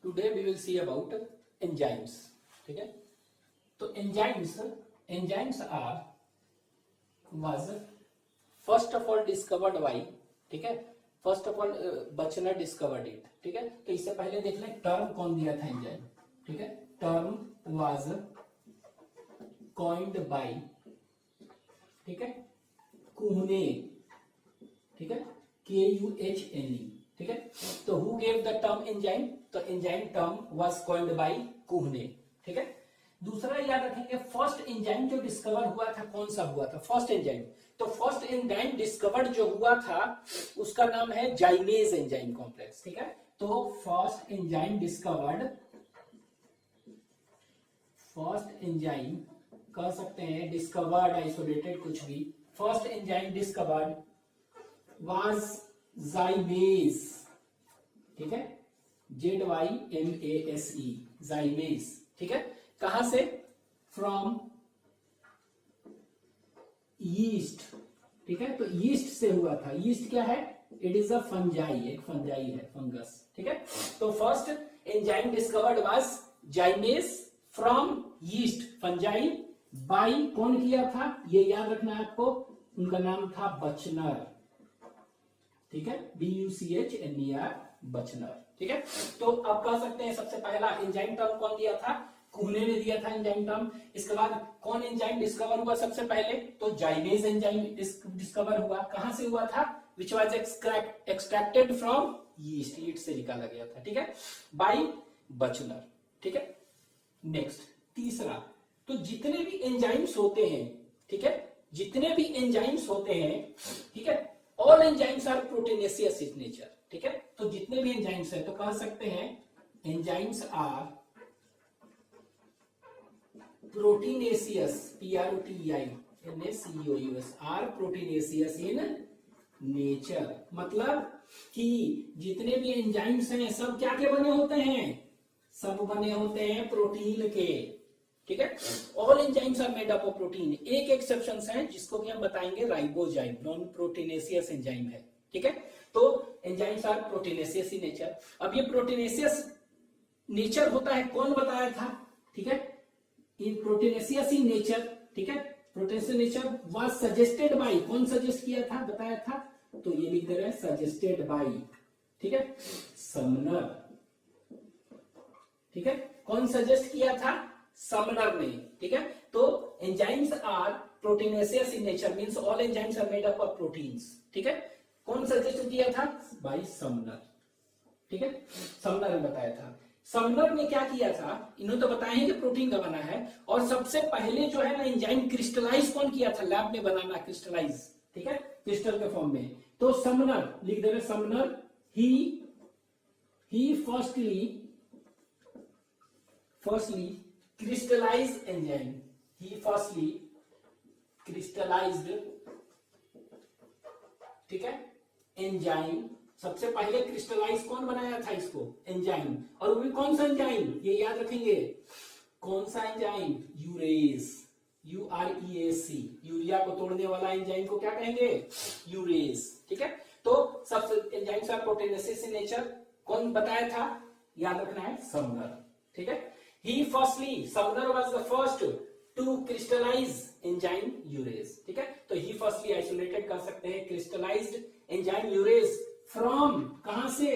Today we will see about enzymes. ठीक है, तो enzymes are was first of all discovered by, ठीक है, first of all Buchner discovered it. ठीक है, तो इससे पहले देख लें टर्म कौन दिया था एंजाइम। ठीक है, टर्म वाज कॉइन्ड बाय, ठीक है, कुहने, ठीक है, Kuhne। ठीक है, तो who gave the term enzyme, तो enzyme term was coined by Kuhne. ठीक है, दूसरा याद रखेंगे फर्स्ट एंजाइम जो डिस्कवर हुआ था कौन सा हुआ था, फर्स्ट एंजाइम। तो फर्स्ट एंजाइम डिस्कवर्ड जो हुआ था उसका नाम है जाइमेज एंजाइम कॉम्प्लेक्स। ठीक है, तो first enzyme discovered, first enzyme कह सकते हैं डिस्कवर्ड, आइसोलेटेड, कुछ भी, फर्स्ट एंजाइम डिस्कवर्ड वाज जाइमेज। ठीक है, ZYMASE, जाइमेज। ठीक है, कहां से, फ्रॉम यीस्ट। ठीक है, तो यीस्ट से हुआ था। यीस्ट क्या है, इट इज अ फंजाई, एक फंजाई है, फंगस। ठीक है, तो first enzyme discovered was जाइमेज from yeast, fungi, by कौन किया था, ये याद रखना है आपको, उनका नाम था बचनर। ठीक है, BUCHNER, बचनर। ठीक है, तो आप कह सकते हैं सबसे पहला एंजाइम टर्म कौन दिया था, कुहने ने दिया था एंजाइम टर्म। इसके बाद कौन एंजाइम डिस्कवर हुआ सबसे पहले, तो जाइमेज एंजाइम डिस्कवर हुआ। कहां से हुआ था, which was extracted from yeast, yeast से निकाला गया था। ठीक है, बाय बचनर। ठीक है, नेक्स्ट तीसरा, तो जितने भी एंजाइम्स होते हैं, ठीक है, जितने भी एंजाइम्स होते हैं, ठीक है, all enzymes are proteinaceous in nature. ठीक है, तो जितने भी एंजाइम्स हैं तो कह सकते हैं enzymes are proteinaceous, PROTEINACEOUS, are proteinaceous in nature. मतलब कि जितने भी एंजाइम्स हैं सब क्या के बने होते हैं, सब बने होते हैं प्रोटीन के। ठीक है, all enzymes are made up of protein. एक एक्सेप्शन है जिसको कि हम बताएंगे राइबोजाइम, नॉन प्रोटीनेशियस एंजाइम है। ठीक है, तो enzymes are proteinaceous in nature. अब ये प्रोटीनेशियस नेचर होता है कौन बताया था, ठीक है, इन प्रोटीनेशियस इन नेचर। ठीक है, proteinaceous nature was suggested by, कौन सजेस्ट किया था, बताया था, तो ये लिख दे रहे हैं सजेस्टेड बाय। ठीक है, समनर। ठीक है, कौन सजेस्ट किया था, समनर ने। ठीक है, तो enzymes are proteinaceous in nature means all enzymes are made up of proteins. ठीक है, कौन सजेस्ट किया था, बाय समनर। ठीक है, समनर ने बताया था। समनर ने क्या किया था, इन्होंने तो बताया है कि प्रोटीन का बना है, और सबसे पहले जो है ना एंजाइम क्रिस्टलाइज कौन किया था, लैब में बनाना क्रिस्टलाइज। ठीक है, क्रिस्टल के फॉर्म में, तो समनर लिख दे रहे, Sumner he firstly crystallized enzyme, he firstly crystallized, ठीक है, एंजाइम। सबसे पहले क्रिस्टलाइज कौन बनाया था इसको, एंजाइम, और वो भी कौन सा एंजाइम, ये याद रखेंगे, कौन सा एंजाइम, यूरेस, UREAC, यूरिया को तोड़ने वाला एंजाइम को क्या कहेंगे, यूरेस। ठीक है, तो सबसे enzymes are proteinaceous in nature, कौन बताया था, याद रखना है, समनर। ठीक है, he firstly, Sumner was the first to crystallize enzyme urase। ठीक है, तो he firstly isolated कर सकते हैं crystallized enzyme urase from, कहां से,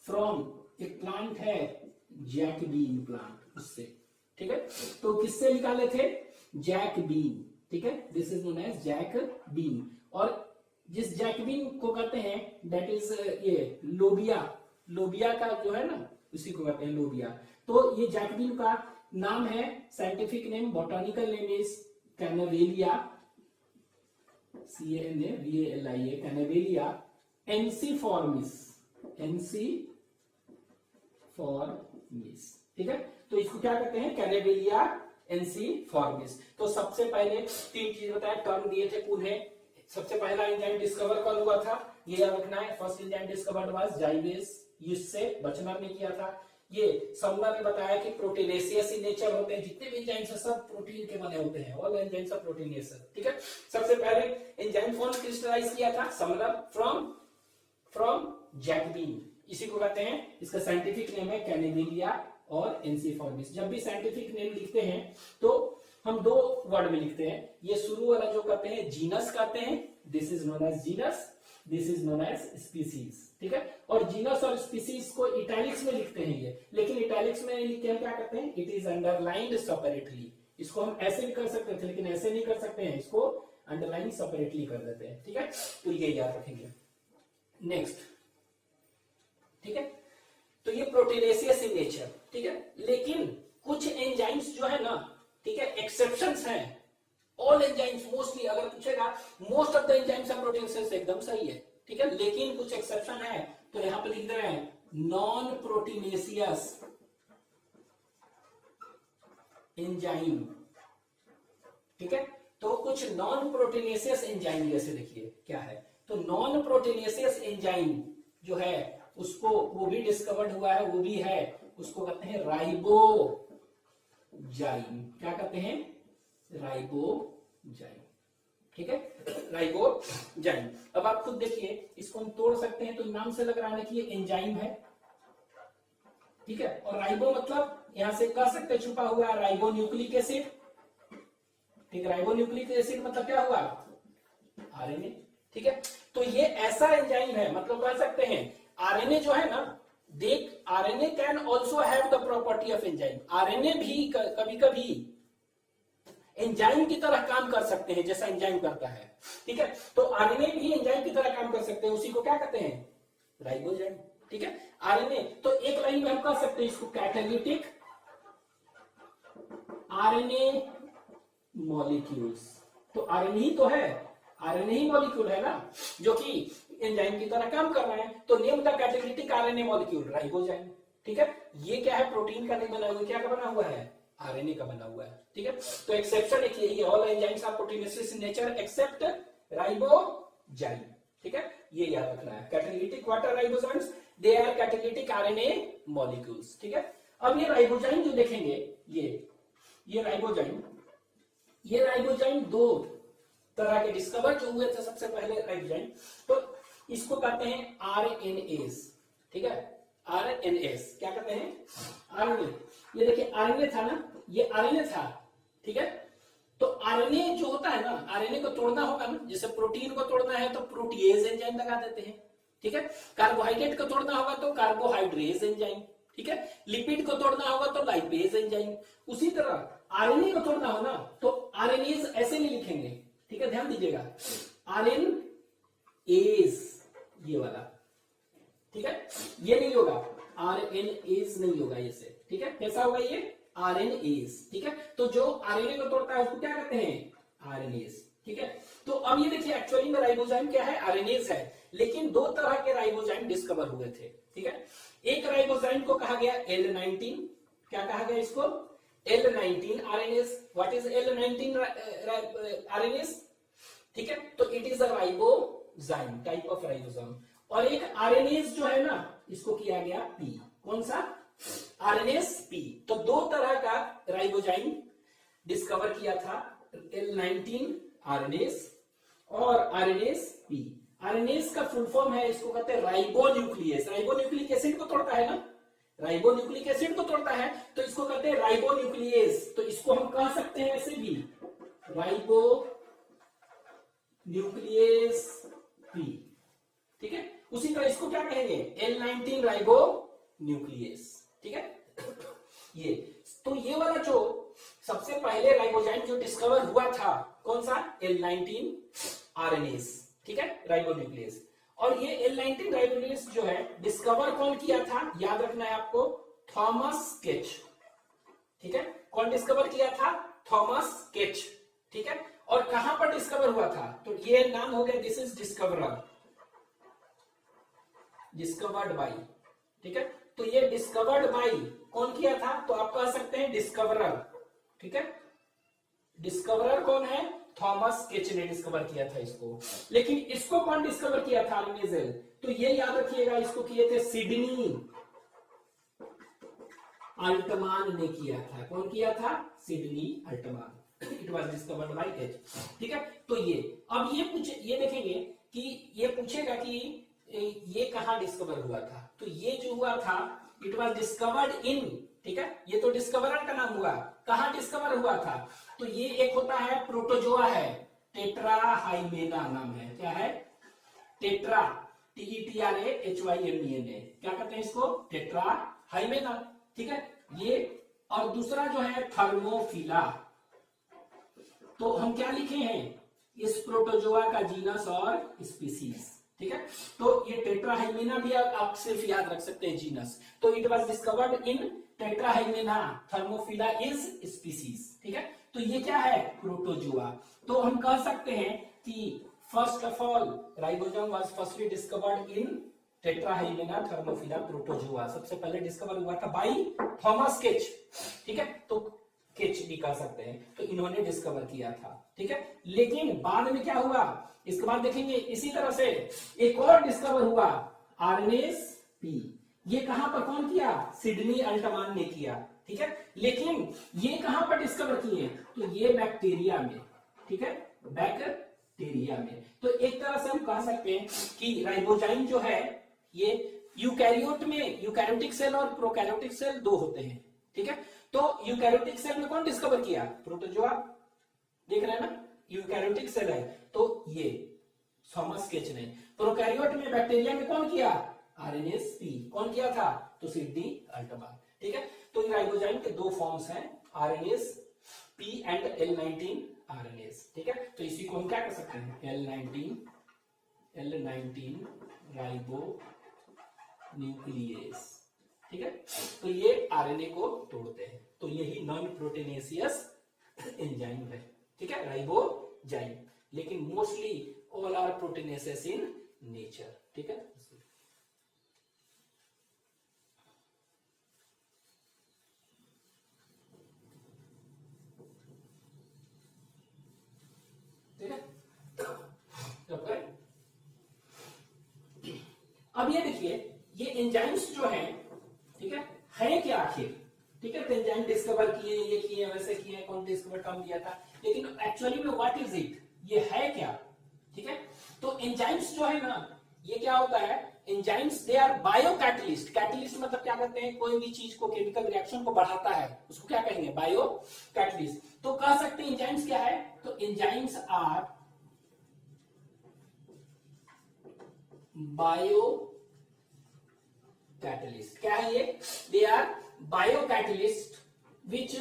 from एक प्लांट है जैकबीन प्लांट, उससे। ठीक है, तो किससे निकाले थे, जैकबीन। ठीक है, दिस इज नोन एज जैकबीन, और जिस जैकबीन को कहते हैं दैट इज ये लोबिया, लोबिया का जो है ना उसी को कहते हैं लोबिया। तो ये जैकबीन का नाम है, scientific name, botanical name is canavalia, CANAVALIA, canavalia ensiformis, ensiformis. ठीक है, तो इसको क्या कहते हैं, कैनावेलिया एनसीफॉर्मिस। तो सबसे पहले तीन चीज बताया, टर्म दिए थे उन्हें। सबसे पहला एंजाइम डिस्कवर कौन हुआ था, ये याद रखना है, फर्स्ट एंजाइम डिस्कवर्ड वाज जाइमेज, इससे बचनर ने किया था। ये समनर ने बताया कि प्रोटीनेशियस इन नेचर होते हैं, जितने भी एंजाइम्स हैं सब प्रोटीन के बने होते हैं, ऑल एंजाइम्स आर प्रोटीनेशियस। ठीक है, सबसे पहले एंजाइम कौन क्रिस्टलाइज किया था, समनर, फ्रॉम जैकबीन। इसी को कहते हैं, इसका साइंटिफिक नेम है कैनिबिलिया और एनसीफॉर्मिस। जब भी साइंटिफिक नेम लिखते हैं तो हम दो वर्ड में लिखते हैं। ये शुरू वाला जो कहते हैं जीनस कहते हैं, this is known as genus, this is known as species, ठीक है। और जीनस और स्पीसीज को इटैलिक्स में लिखते हैं ये, लेकिन इटैलिक्स में लिख के हम क्या करते हैं, इट इज अंडरलाइंड सेपरेटली। इसको हम ऐसे भी कर सकते थे लेकिन ऐसे नहीं कर सकते हैं, इसको अंडरलाइन सेपरेटली कर देते हैं, ठीक है। तो ये याद रखेंगे। नेक्स्ट, ठीक है, तो ये प्रोटीनेशियस इन नेचर, ठीक है। लेकिन कुछ एंजाइम्स जो है ना, ठीक है, एक्सेप्शंस हैं। ऑल एंजाइम्स मोस्टली, अगर पूछेगा most of the enzymes are proteinaceous, एकदम सही है, ठीक है। लेकिन कुछ एक्सेप्शन है, तो यहां पे लिख दे रहे हैं नॉन प्रोटीनेशियस एंजाइम, ठीक है। तो कुछ नॉन प्रोटीनेशियस एंजाइम जैसे देखिए क्या है, तो नॉन प्रोटीनेशियस एंजाइम जो है उसको, वो भी डिस्कवर्ड हुआ है, वो भी है, उसको कहते हैं राइबोजाइम। क्या कहते हैं, राइबोजाइम, ठीक है, राइबोजाइम। अब आप खुद देखिए, इसको हम तोड़ सकते हैं, तो नाम से लग रहा है कि ये एंजाइम है, ठीक है। और राइबो मतलब यहां से कह सकते छुपा हुआ है राइबो न्यूक्लिक एसिड, ठीक है। राइबो न्यूक्लिक एसिड मतलब क्या हुआ, आरएनए, ठीक है। तो ये ऐसा एंजाइम है, मतलब कह सकते हैं आरएनए जो है ना, देख RNA can also have the property of enzyme. RNA भी कभी कभी एंजाइम की तरह काम कर सकते हैं, जैसा एंजाइम करता है, ठीक है। तो आरएनए भी एंजाइम की तरह काम कर सकते हैं, उसी को क्या कहते हैं, राइबोजाइम, ठीक है। आरएनए तो एक लाइन में हम कह सकते हैं इसको कैटालिटिक आरएनए मॉलिक्यूल्स। तो आरएनए ही तो है, आरएनए ही मॉलिक्यूल है ना, जो कि एंजाइम की तरह काम कर रहे हैं। तो name the catalytic RNA molecule ribozyme, ठीक है। ये क्या है, प्रोटीन का नहीं बना हुआ, क्या का बना हुआ है, आरएनए का बना हुआ है, ठीक है। तो एक्सेप्शन एक यही है, all enzymes are proteinaceous in nature except ribozyme, ठीक है। ये याद रखना है। Catalytic what are ribozymes, they are catalytic RNA molecules, ठीक है। अब ये राइबोजाइम जो देखेंगे, ये राइबोजाइम दो तरह के डिस्कवर जो हुए थे सबसे पहले राइबोजाइम, तो इसको कहते हैं आरएनएस, ठीक है। आरएनएस क्या कहते हैं, आरएनए। ये देखिए आरएनए था ना, ये आरएनए था, ठीक है। तो आरएनए जो होता है ना, आरएनए को तोड़ना होगा ना, जैसे प्रोटीन को तोड़ना है तो प्रोटीएज एंजाइम लगा देते हैं, ठीक है। कार्बोहाइड्रेट को तोड़ना होगा तो कार्बोहाइड्रेज एंजाइम, ठीक है। लिपिड को तोड़ना होगा तो लाइपेज एंजाइम। उसी तरह आरएनए को तोड़ना हो ना, तो आरएनएज ऐसे नहीं लिखेंगे, ठीक है, ध्यान दीजिएगा, आरएनएज ये वाला, ठीक है, ये नहीं होगा, आरएनएज नहीं होगा ये से, ठीक है। कैसा होगा ये, आरएनएज, ठीक है। तो जो आरएनए को तोड़ता है उसको क्या कहते हैं, आरएनएज, ठीक है। तो अब ये देखिए एक्चुअली में राइबोजाइम क्या है, आरएनएज है। लेकिन दो तरह के राइबोजाइम डिस्कवर हुए थे, ठीक है। एक राइबोजाइम को कहा गया L19, क्या कहा गया इसको, L19 RNase. What is L19 RNase, ठीक है। तो it is a ribozyme, type of ribozyme. और एक आरएनएज जो है ना, इसको किया गया P, कौन सा, आरएनएज P। तो दो तरह का राइबोजाइम डिस्कवर किया था, L19 आरएनएज और आरएनएज P। आरएनएज का फुल फॉर्म है, इसको कहते हैं राइबोन्यूक्लियस। राइबोन्यूक्लिक एसिड को तोड़ता है ना, राइबोन्यूक्लिक एसिड को तोड़ता है, तो इसको कहते हैं राइबोन्यूक्लियस। तो इसको हम कह सकते हैं ऐसे भी, राइबोन्यूक्लियस P, ठीक है। उसी तरह इसको क्या कहेंगे, L19 राइबोन्यूक्लियस, ठीक है। ये तो ये वाला जो सबसे पहले राइबोजाइम जो डिस्कवर हुआ था, कौन सा, L19 आरएनएज, ठीक है, राइबोन्यूक्लियस। और ये L19 राइबोन्यूक्लियस जो है डिस्कवर कौन किया था, याद रखना है आपको, थॉमस केच, ठीक है। कौन डिस्कवर किया था, थॉमस केच, ठीक है। और कहां पर डिस्कवर हुआ था, तो ये नाम हो गया, this is discoverer, discovered by, ठीक है। तो ये डिस्कवर्ड बाय कौन किया था, तो आप कह सकते हैं डिस्कवरर, ठीक है। डिस्कवरर कौन है, थॉमस केच ने डिस्कवर किया था इसको। लेकिन इसको कौन डिस्कवर किया था, आर्नेजेल, तो ये याद रखिएगा, इसको किए थे सिडनी अल्टमान ने किया था। कौन किया था, Sidney Altman. It was discovered by H, ठीक है। तो ये अब ये देखेंगे कि ये पूछेगा कि ये कहाँ डिस्कवर हुआ था? तो ये जो हुआ था इट वॉज डिस्कवर्ड इन, ठीक है, ये तो डिस्कवरर का नाम हुआ, कहाँ डिस्कवर हुआ था? तो ये एक होता है प्रोटोजोआ है, टेट्रा हाइमेना नाम है, क्या है? टेट्रा, TETRAHYMENA, क्या कहते हैं इसको? टेट्रा हाइमेना, ठीक है ये। और दूसरा जो है थर्मोफिला, तो हम क्या लिखे हैं? इस प्रोटोजोआ का जीनस और स्पीसीज, ठीक है। तो ये टेट्राहाइमेना भी आप सिर्फ याद रख सकते हैं जीनस। तो it was discovered in Tetrahymena, thermophila is species, ठीक है। तो ये क्या है? प्रोटोजोआ। तो हम कह सकते हैं कि first of all ribosome was firstly discovered in Tetrahymena thermophila protozoa, सबसे पहले डिस्कवर हुआ था बाई थॉमस केच, ठीक है। तो केच भी कह सकते हैं, तो इन्होंने डिस्कवर किया था, ठीक है। लेकिन बाद में क्या हुआ? इसके बाद देखेंगे इसी तरह से एक और डिस्कवर हुआ, RNAsP। ये कहां पर कौन किया? सिडनी अल्टमान ने किया, ठीक है। लेकिन ये कहां पर डिस्कवर किए? तो ये बैक्टीरिया में, ठीक है, बैक्टीरिया में। तो एक तरह से हम कह सकते हैं कि राइबोजाइम जो है ये यूकैरियोट में, यूकैरियोटिक सेल और प्रोकैरियोटिक सेल दो होते हैं, ठीक है। तो यूकैरियोटिक सेल में कौन डिस्कवर किया? प्रोटोजोआ, देख रहे हैं ना, यूकैरियोटिक सेल है तो ये थॉमस केच ने। प्रोकैरियोट में बैक्टीरिया में कौन किया? RNAsP। कौन किया था? तो सिडनी अल्टमान, ठीक है। तो राइबोजाइम के दो फॉर्म्स हैं, RNAsP एंड L19 RNAs, ठीक है। तो इसी को हम क्या कर सकते हैं? L19 राइबो न्यूक्लियस, ठीक है। तो ये आरएनए को तोड़ते हैं, तो यही नॉन प्रोटीनेशियस एंजाइम है, ठीक है, राइबोजाइम। लेकिन mostly all are proteinaceous in nature, ठीक है। ठीक है, अब ये देखिए ये एंजाइम्स जो हैं, ठीक है क्या आखिर? ठीक है, तो एंजाइम डिस्कवर किए, ये किए, वैसे किए, कौन डिस्कवर कम किया था, लेकिन एक्चुअली में व्हाट इज इट? ये है क्या? ठीक है, तो एंजाइम्स जो है ना, ये क्या होता है? Enzymes they are bio catalyst. Catalyst मतलब क्या करते हैं? कोई भी चीज को, केमिकल रिएक्शन को बढ़ाता है, उसको क्या कहेंगे? Bio catalyst. तो कह सकते हैं एंजाइम्स क्या है? तो एंजाइम्स आर बायो कैटलिस्ट। क्या है ये? They are bio catalyst which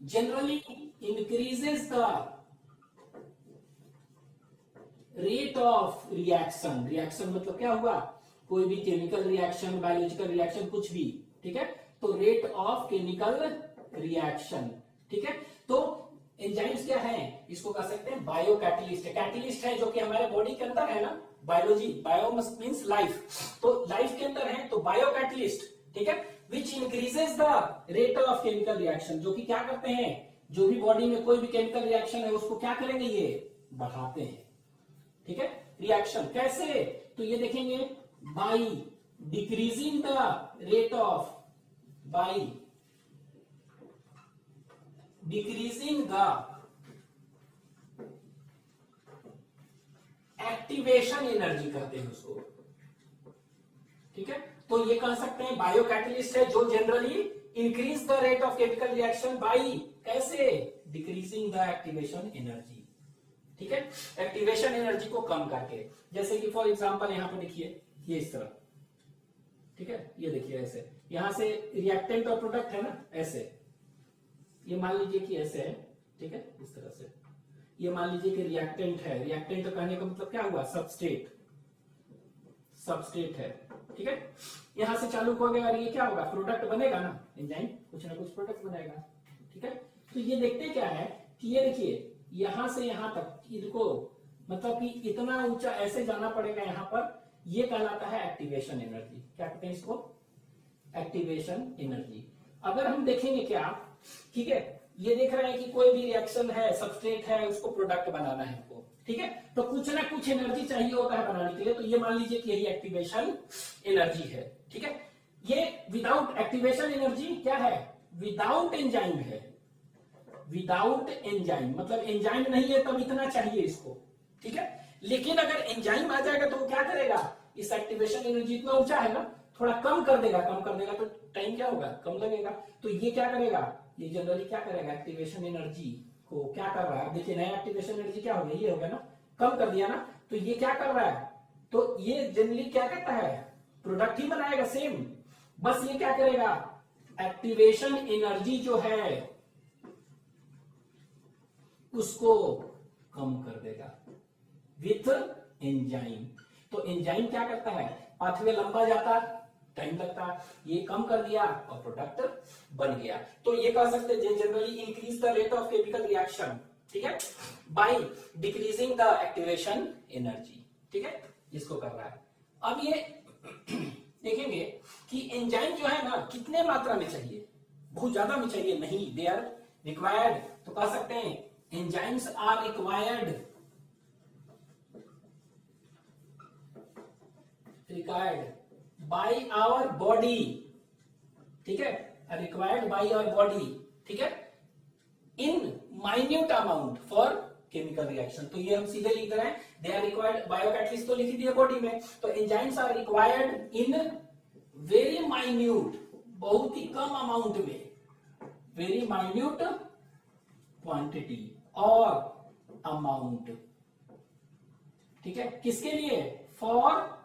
generally increases the rate of reaction. Reaction मतलब क्या हुआ? कोई भी केमिकल रिएक्शन, बायोलॉजिकल रिएक्शन, कुछ भी, ठीक है, तो रेट ऑफ केमिकल रिएक्शन, ठीक है। तो एंजाइम्स क्या है? इसको कह सकते हैं बायो कैटलिस्ट। कैटलिस्ट है जो कि हमारे बॉडी के अंदर है ना, बायोलॉजी, बायो मींस लाइफ, तो लाइफ के अंदर है, तो बायो कैटलिस्ट, ठीक है, which increases the rate of chemical reaction, जो कि क्या करते हैं? जो भी बॉडी में कोई भी केमिकल रिएक्शन है उसको क्या करेंगे? ये बढ़ाते हैं, ठीक है। रिएक्शन कैसे? तो ये देखेंगे, by decreasing the rate of, by decreasing the activation energy कहते हैं उसको, ठीक है। तो ये कह सकते हैं बायो कैटलिस्ट है जो generally increase the rate of chemical reaction by, कैसे? डिक्रीजिंग द एक्टिवेशन एनर्जी, ठीक है, एक्टिवेशन एनर्जी को कम करके। जैसे कि फॉर एग्जांपल यहां पर देखिए, ये इस तरह, ठीक है, ये देखिए ऐसे, यहां से रिएक्टेंट और प्रोडक्ट है ना, ऐसे, ये मान लीजिए कि ऐसे है, ठीक है, इस तरह से, ये मान लीजिए कि रिएक्टेंट है। रिएक्टेंट कहने का मतलब क्या हुआ? सबस्ट्रेट, सबस्ट्रेट है, ठीक है। यहां से चालू हो गया और ये क्या होगा? प्रोडक्ट बनेगा ना, एंजाइम कुछ ना कुछ प्रोडक्ट बनाएगा, ठीक है। तो ये देखते क्या है कि ये देखिए यहां से यहां तक इनको, मतलब कि इतना ऊंचा ऐसे जाना पड़ेगा यहां पर, ये कहलाता है एक्टिवेशन एनर्जी। क्या कहते हैं इसको? Activation energy. अगर हम देखेंगे क्या, ठीक है, ये देख रहे हैं कि कोई भी रिएक्शन है, सबस्ट्रेट है, उसको प्रोडक्ट बनाना है हमको, ठीक है, तो कुछ ना कुछ एनर्जी चाहिए होता है बनाने के लिए, तो ये मान लीजिए कि यही एक्टिवेशन एनर्जी है, ठीक है। ये विदाउट एक्टिवेशन एनर्जी क्या है? विदाउट एंजाइम है, विदाउट एंजाइम, मतलब एंजाइम नहीं है तब इतना चाहिए इसको, ठीक है। लेकिन अगर एंजाइम आ जाएगा तो वो क्या करेगा, इस एक्टिवेशन एनर्जी इतना ऊंचा है ना, थोड़ा कम कर देगा तो टाइम क्या होगा, कम लगेगा। तो ये क्या करेगा, ये जनरली क्या करेगा, एक्टिवेशन एनर्जी को क्या कर रहा है, देखिए नया एक्टिवेशन एनर्जी क्या हो गया, ये हो गया ना, कम कर दिया ना, तो ये क्या कर रहा है, तो ये जनरली क्या करता है, प्रोडक्ट ही बनाएगा सेम, बस ये क्या करेगा, एक्टिवेशन एनर्जी जो है उसको कम कर देगा विथ एंजाइम। तो एंजाइम क्या करता है, पाथवे लंबा जाता, टाइम लगता, ये कम कर दिया और प्रोडक्ट बन गया। तो ये कह सकते हैं generally increase the rate of chemical reaction, ठीक है, by decreasing the activation energy, ठीक है, इसको कर रहा है। अब ये देखेंगे कि एंजाइम जो है ना कितने मात्रा में चाहिए, बहुत ज्यादा में चाहिए नहीं, दे आर रिक्वायर्ड, तो कह सकते हैं enzymes are required by our body, ठीक है, रिक्वायर्ड बाय आवर बॉडी, ठीक है, in minute amount for chemical reaction. तो ये हम सीधे लिख रहे हैं, दे आर रिक्वायर्ड बायोकैटलिस्ट तो लिख दिया बॉडी में, तो enzymes are required in very minute, बहुत ही कम अमाउंट में, वेरी माइन्यूट क्वांटिटी और अमाउंट, ठीक है, किसके लिए, फॉर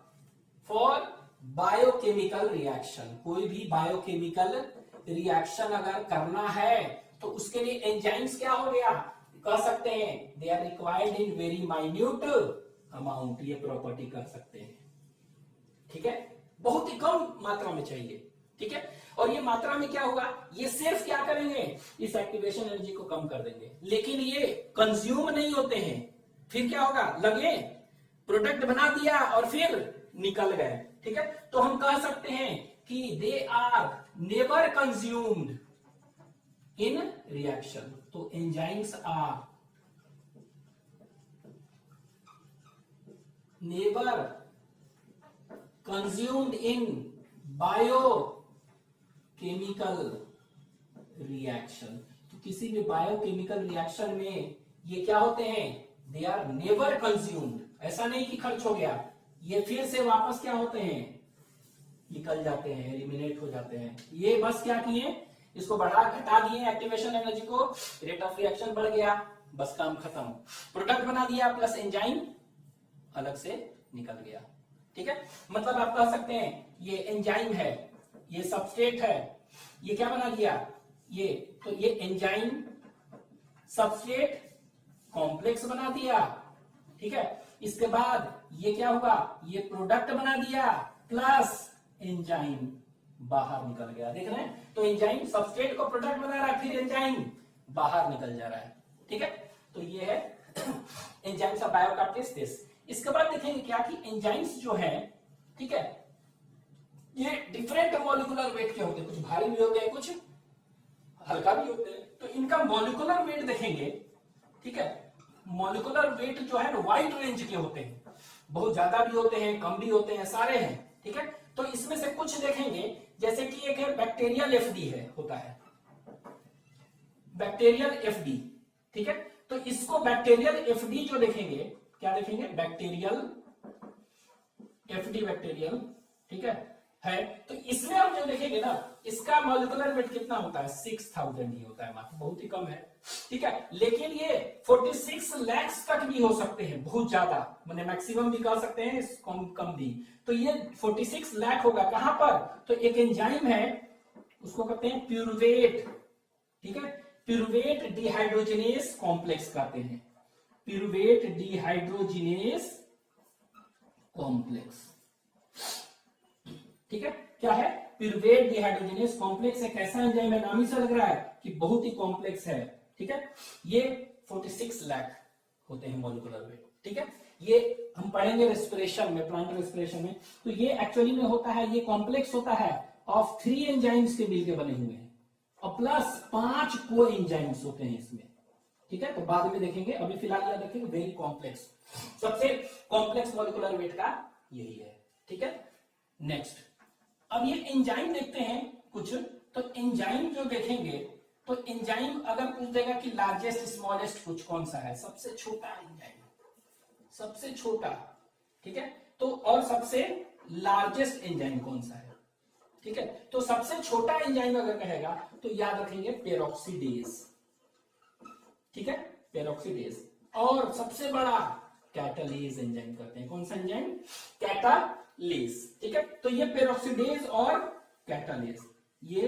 बायोकेमिकल रिएक्शन। कोई भी बायोकेमिकल रिएक्शन अगर करना है तो उसके लिए एंजाइम्स क्या हो गया, कह सकते हैं they are required in very minute amount, ये प्रॉपर्टी कर सकते हैं, ठीक है, बहुत ही कम मात्रा में चाहिए, ठीक है। और ये मात्रा में क्या होगा, ये सिर्फ क्या करेंगे, इस एक्टिवेशन एनर्जी को कम कर देंगे, लेकिन ये कंज्यूम नहीं होते हैं, फिर क्या होगा, लगे प्रोडक्ट बना दिया और फिर निकल गए, ठीक है। तो हम कह सकते हैं कि they are never consumed in reaction. तो enzymes are never consumed in biochemical reaction. तो किसी भी बायोकेमिकल रिएक्शन में ये क्या होते हैं, दे आर नेवर कंज्यूम्ड, ऐसा नहीं कि खर्च हो गया, ये फिर से वापस क्या होते हैं, निकल जाते हैं, एलिमिनेट हो जाते हैं। ये बस क्या किए, इसको बढ़ा घटा दिए एक्टिवेशन एनर्जी को, रेट ऑफ रिएक्शन बढ़ गया, बस काम खत्म, प्रोडक्ट बना दिया प्लस एंजाइम अलग से निकल गया, ठीक है। मतलब आप कह सकते हैं ये एंजाइम है, ये सबस्ट्रेट है, ये क्या बना दिया, ये तो ये एंजाइम सबस्ट्रेट कॉम्प्लेक्स बना दिया, ठीक है। इसके बाद ये क्या हुआ, ये प्रोडक्ट बना दिया प्लस एंजाइम बाहर निकल गया, देख रहे हैं। तो एंजाइम सबस्ट्रेट को प्रोडक्ट बना रहा है, फिर एंजाइम बाहर निकल जा रहा है, ठीक है। तो ये है एंजाइम्स ऑफ बायोकैटलिस्ट। इसके बाद देखेंगे क्या कि एंजाइम्स जो है, ठीक है, ये डिफरेंट मॉलिक्यूलर वेट के होते हैं, कुछ भारी भी होते हैं, कुछ हल्का भी होते हैं। तो इनका मॉलिक्यूलर वेट देखेंगे, ठीक है, मॉलिक्यूलर वेट जो है ना वाइड रेंज के होते हैं, बहुत ज्यादा भी होते हैं, कम भी होते हैं, सारे हैं, ठीक है। तो इसमें से कुछ देखेंगे, जैसे कि एक है बैक्टीरियल एफडी है, होता है बैक्टीरियल एफडी, ठीक है। तो इसको बैक्टीरियल एफडी जो देखेंगे, क्या देखेंगे, बैक्टीरियल एफडी, बैक्टीरियल, ठीक है। तो इसमें हम जो देखेंगे ना, इसका मॉलिक्यूलर वेट कितना होता है, 6000 ही होता है, मात्र बहुत ही कम है, ठीक है। लेकिन ये 46 लाख तक भी हो सकते हैं, बहुत ज्यादा, मैंने मैक्सिमम भी कह सकते हैं, कम भी। तो ये 46 लाख होगा कहां पर, तो एक एंजाइम है, उसको कहते हैं प्यूरुवेट, ठीक है, प्यूरुवेट डिहाइड्रोजिनेस कॉम्प्लेक्स कहते हैं, प्यूरुवेट डिहाइड्रोजिनेस कॉम्प्लेक्स, ठीक है। क्या है, प्यूरुवेट डिहाइड्रोजिनेस कॉम्प्लेक्स एक ऐसा एंजाइम है, नाम ही से लग रहा है कि बहुत ही कॉम्प्लेक्स है, ठीक है। ये 46 लाख होते हैं मॉलिक्यूलर वेट, ठीक है। ये हम पढ़ेंगे रेस्पिरेशन में, प्लांट रेस्पिरेशन में। तो ये एक्चुअली में होता है, ये कॉम्प्लेक्स होता है ऑफ 3 एंजाइम्स के मिलकर बने हुए हैं, और प्लस 5 को एंजाइम्स होते हैं इसमें, ठीक है। तो बाद में देखेंगे, अभी फिलहाल यह देखेंगे वेरी कॉम्प्लेक्स, सबसे कॉम्प्लेक्स मॉलिक्यूलर वेट का यही है, ठीक है। नेक्स्ट, अब ये एंजाइम देखते हैं कुछ, तो एंजाइम जो देखेंगे, तो एंजाइम अगर पूछ देगा कि लार्जेस्ट स्मॉलेस्ट कुछ कौन सा है, सबसे छोटा एंजाइम, सबसे छोटा, ठीक है। तो और सबसे लार्जेस्ट एंजाइम कौन सा है, ठीक है। तो सबसे छोटा एंजाइम अगर कहेगा तो याद रखेंगे पेरोक्सीडेज, ठीक है, पेरोक्सीडेज। और सबसे बड़ा कैटालेज एंजाइम कहते हैं, कौन सा एंजाइम, कैटालेज, ठीक है। तो ये पेरोक्सीडेज और कैटालेज, ये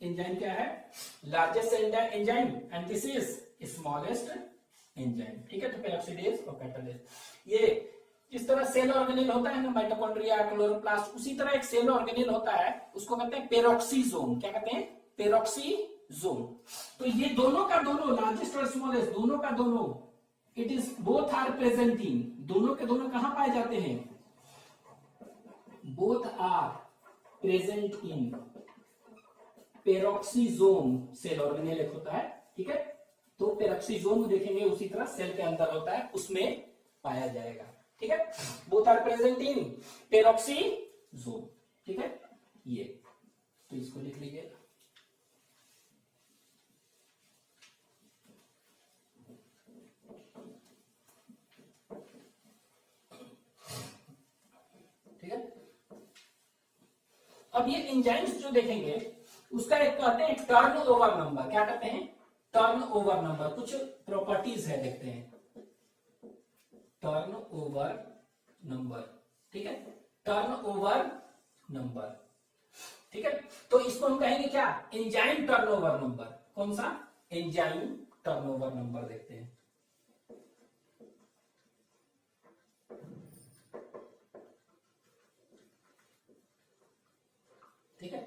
एंजाइम क्या है, largest enzyme and this is smallest enzyme, ठीक है। तो पेरोक्सीडेज और कैटालेज, ये जिस तरह सेल ऑर्गेनेल होता है ना, माइटोकॉन्ड्रिया, क्लोरोप्लास्ट, उसी तरह एक सेल ऑर्गेनेल होता है, उसको कहते हैं पेरोक्सीजोम। क्या कहते हैं, पेरोक्सीजोम। तो ये दोनों का दोनों, लार्जेस्ट और स्मॉलेस्ट, दोनों का दोनों, it is both are present in, दोनों के दोनों कहां पाए जाते हैं, both are present in peroxisome cell organelle एक होता है, ठीक है। तो पेरोक्सीजोम देखेंगे उसी तरह सेल के अंदर होता है, उसमें पाया जाएगा, ठीक है। बोथ आर प्रेजेंट इन पेरोक्सीजोम, ठीक है। ये तो इसको लिख लीजिए, ठीक है। अब ये एंजाइम्स जो देखेंगे उसका एक कहते हैं टर्न ओवर नंबर, क्या कहते हैं, टर्न ओवर नंबर। कुछ प्रॉपर्टीज है, देखते हैं, टर्न ओवर नंबर, ठीक है, टर्न ओवर नंबर, ठीक है। तो इसको हम कहेंगे क्या, एंजाइम टर्न ओवर नंबर। कौन सा, एंजाइम टर्न ओवर नंबर, देखते हैं, ठीक है,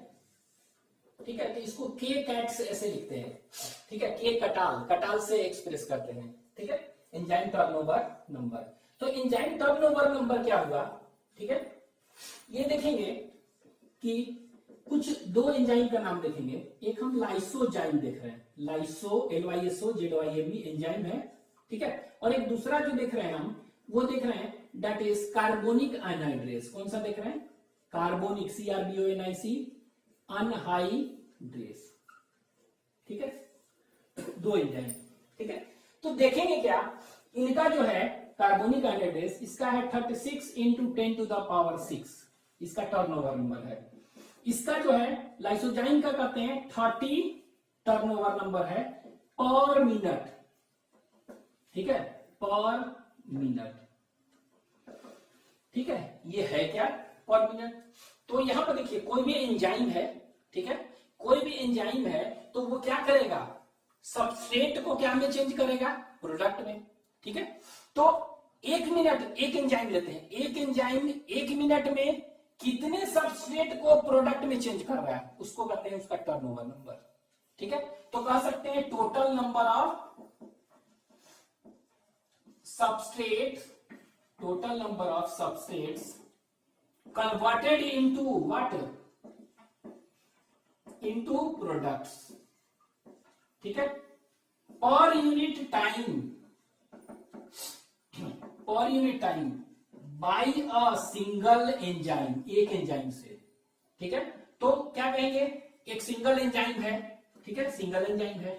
ठीक है। तो इसको के कैट से ऐसे लिखते हैं, ठीक है, के कटाल, कटाल से एक्सप्रेस करते हैं, ठीक है, एंजाइम टर्नओवर नंबर। तो एंजाइम टर्नओवर नंबर क्या हुआ, ठीक है। ये देखेंगे कि कुछ दो एंजाइम का नाम देखेंगे, एक हम लाइसोजाइम देख रहे हैं, लाइसो LYSO एंजाइम है, ठीक है। और एक दूसरा जो देख रहे हैं हम, वो देख रहे हैं दैट इज कार्बोनिक अनहाइड्रेस। कौन सा देख रहे हैं, कार्बोनिक, CRBONIC अनहाइड्रेस, ठीक है, दो एंजाइम, ठीक है। तो देखेंगे क्या, इनका जो है कार्बोनिक अनहाइड्रेस, इसका है 36 × 10⁶, इसका टर्नओवर नंबर है। इसका जो है लाइसोजाइम का कहते हैं 30 टर्नओवर नंबर है पर मिनट, ठीक है, पर मिनट, ठीक है। ये है क्या, पर मिनट। तो यहां पर देखिए कोई भी एंजाइम है, ठीक है, कोई भी एंजाइम है तो वो क्या करेगा, सबस्ट्रेट को क्या में चेंज करेगा, प्रोडक्ट में, ठीक है। तो 1 मिनट, एक एंजाइम लेते हैं, एक एंजाइम 1 मिनट में कितने सबस्ट्रेट को प्रोडक्ट में चेंज कर रहा है, उसको कहते हैं उसका टर्नओवर नंबर, ठीक है। तो कह सकते हैं total number of substrate, total number of substrates converted into what, into products, ठीक है, per unit time, per unit time by a single enzyme, एक एंजाइम से, ठीक है। तो क्या कहेंगे, एक सिंगल एंजाइम है, ठीक है, सिंगल एंजाइम है,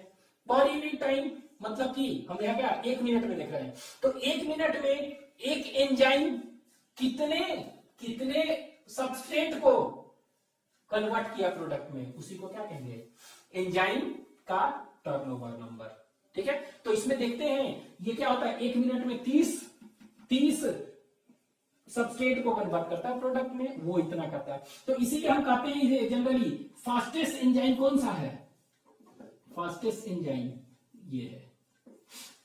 पर यूनिट टाइम मतलब कि हम यहाँ क्या 1 मिनट में देख रहे हैं, तो 1 मिनट में एक एंजाइम कितने सबस्ट्रेट को कन्वर्ट किया प्रोडक्ट में, उसी को क्या कहेंगे, एंजाइम का टर्नओवर नंबर, ठीक है। तो इसमें देखते हैं ये क्या होता है, 1 मिनट में 30 सबस्ट्रेट को कन्वर्ट करता है प्रोडक्ट में, वो इतना करता है। तो इसीलिए हम कहते हैं जनरली फास्टेस्ट एंजाइम कौन सा है, फास्टेस्ट एंजाइम ये है,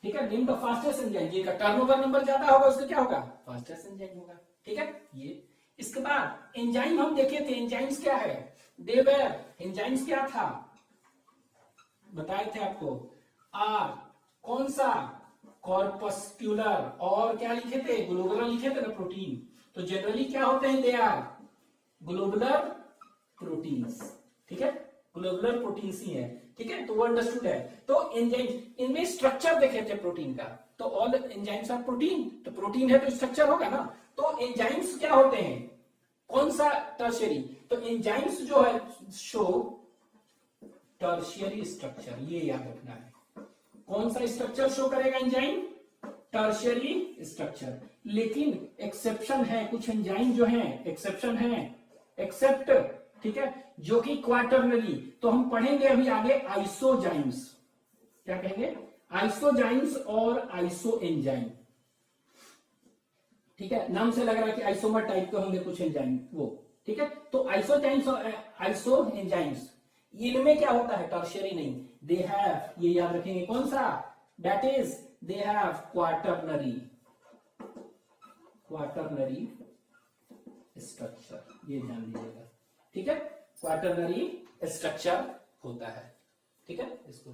ठीक है, नेम द फास्टेस्ट एंजाइम, ये का टर्नओवर नंबर ज्यादा होगा उसका क्या होगा, फास्टेस्ट एंजाइम होगा, ठीक है। ये इसके बाद एंजाइम हम देखे थे, एंजाइम्स क्या है, देवर एंजाइम्स क्या था, बताए थे आपको, आर कौन सा, कॉर्पस्क्यूलर, और क्या लिखे थे, ग्लोबुलर लिखे थे ना, प्रोटीन। तो जनरली क्या होते हैं, दे आर ग्लोबुलर प्रोटीन्स, ठीक है, ग्लोबुलर प्रोटीन्स ही है, ठीक है। तो वो अंडरस्टूड है। तो एंजाइम, इनमें स्ट्रक्चर देखे थे प्रोटीन का, तो ऑल एंजाइम्स आर प्रोटीन, तो प्रोटीन है तो स्ट्रक्चर होगा ना। तो एंजाइम्स क्या होते हैं, कौन सा, टर्शियरी। तो एंजाइम्स जो है शो टर्शियरी स्ट्रक्चर, ये याद रखना है। कौन सा स्ट्रक्चर शो करेगा एंजाइम, टर्शियरी स्ट्रक्चर। लेकिन एक्सेप्शन है, कुछ एंजाइम जो है एक्सेप्शन है, एक्सेप्ट, ठीक है, जो कि क्वाटरनरी। तो हम पढ़ेंगे अभी आगे आइसोजाइम्स, क्या कहेंगे, आइसोजाइम्स और आइसो एंजाइम। ठीक है, नाम से लग रहा है कि आइसोमर टाइप के होंगे कुछ एंजाइम वो, ठीक है। तो आइसोजाइम्स और आइसो एंजाइम्स, इनमें क्या होता है, टर्शियरी नहीं, दे हैव, ये याद रखेंगे कौन सा, that is they have quaternary structure, ये ध्यान दीजिएगा, ठीक है, क्वाटरनरी स्ट्रक्चर होता है, ठीक है। इसको